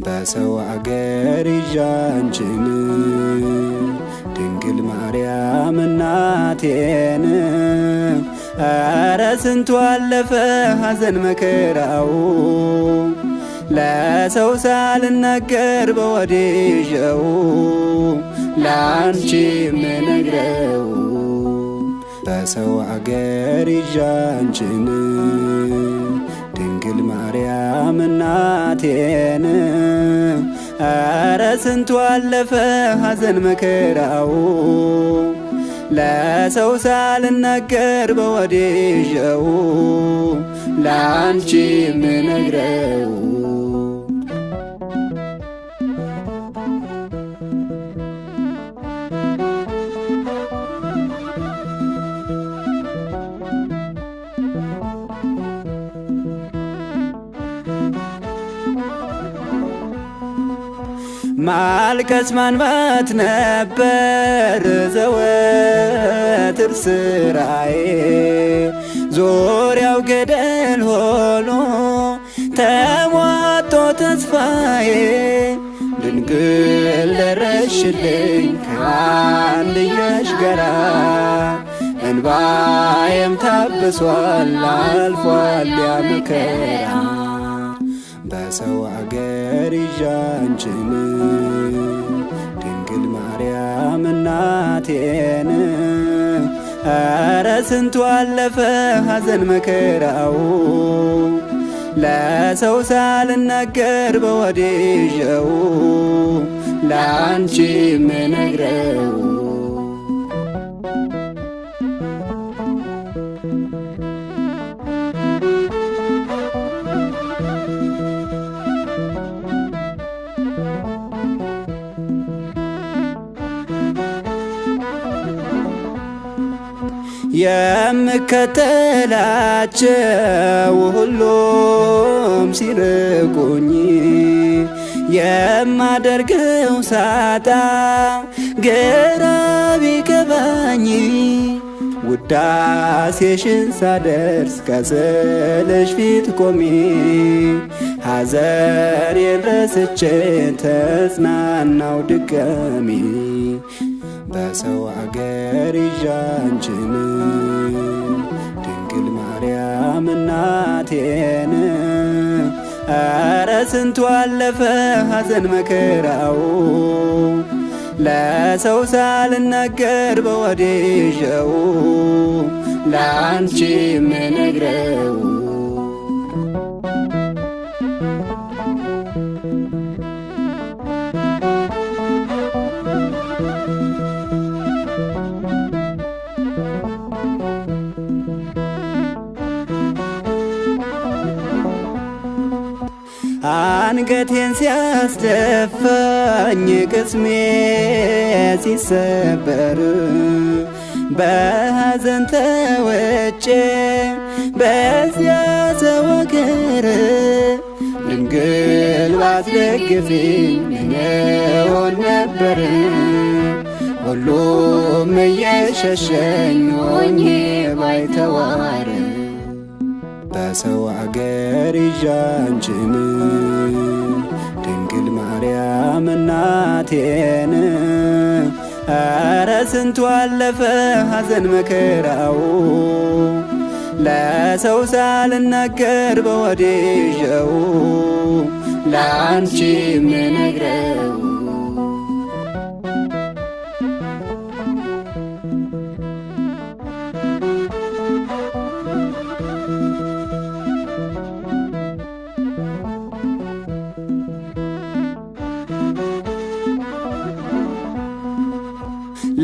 በሰው አገር ይዣንችን ድንግል ማርያም እናቴን አረ ስንቱ አለፈ ሐዘን መከራው ለሰው ሳልናገር በወዲጀው ላንቺ ምነግረው በሰው አገር ይዣንችን ድንግል ማርያም እናቴን አረ ስንቱ አለፈ ሐዘን መከራው ለሰው ሳልናገር በወዲጀው ላንቺ ምነግረው ማልቀስ ማንባት ነበር ዘወትር ስራዬ ዙሪያው ገደል ሆኖ ተሟጦ ተስፋዬ ድንግል ደረሽልኝ ከአንድያሽ ጋራ እንባዬም ታብሷል አልፏል ያ መከራ በሰው አገር ይዣንችን ድንግል ማርያም እናቴን አረ ስንቱ አለፈ ሐዘን መከራው ለሰው ሳልናገር በወዲጀው ላንቺ ምነግረው የምከተላቸው ሁሉም ሲርቁኝ የማደርገው ሳጣ ግራ ቢገባኝ ውዳሴሽን ሳደርስ ከስዕልሽ ፊት ቆሜ ሐዘኔን ረስቼ ተጽናናው ድጋሚ በሰው አገር ይዣንችን ድንግል ማርያም እናቴን አረ ስንቱ አለፈ ሐዘን መከራው ለሰው ሳልናገር በወዲጀው ላንቺ ምነግረው አንገቴን ሲያስደፋኝ ቅስሜ ሲሰበር በሐዘን ተወጬ በዚያ ሰው አገር ድንግል ባትደግፊኝ ምን እሆን ነበር ሁሉም እየሸሸኝ ሆኜ ባይተዋር በሰው አገር ይዣንችን ድንግል ማርያም እናቴን አረ ስንቱ አለፈ ሐዘን መከራው ለሰው ሳልናገር በወዲጀው ላንቺ ምነግረው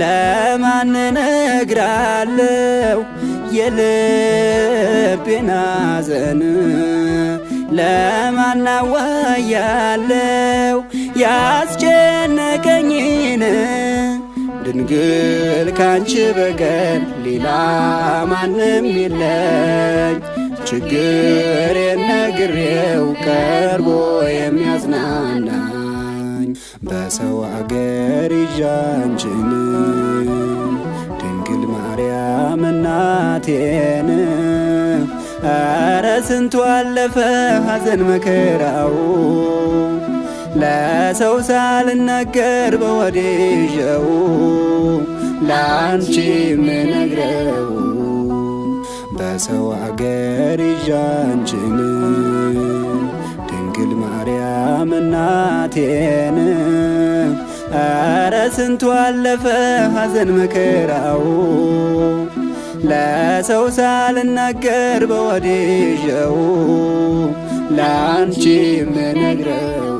ለማን ነግራለው የልቤን ሐዘን ለማን አዋያለው ያስጨነቀኝን ድንግል ካንቺ በቀር ሌላ ማንም የለኝ ችግሬን ነግሬው ቀርቦ የሚያጽናናኝ በሰው አገር ይዣንችን ድንግል ማርያም እናቴን አረ ስንቱ አለፈ ሐዘን መከራው ለሰው ሳልናገር በወዲጀው ላንቺ ምነግረው በሰው አገር ይዣንችን ድንግል ማርያም እናቴን አረ ስንቱ አለፈ ሐዘን መከራው ለሰው ሳልናገር በወዲጀው ላንቺ ምነግረው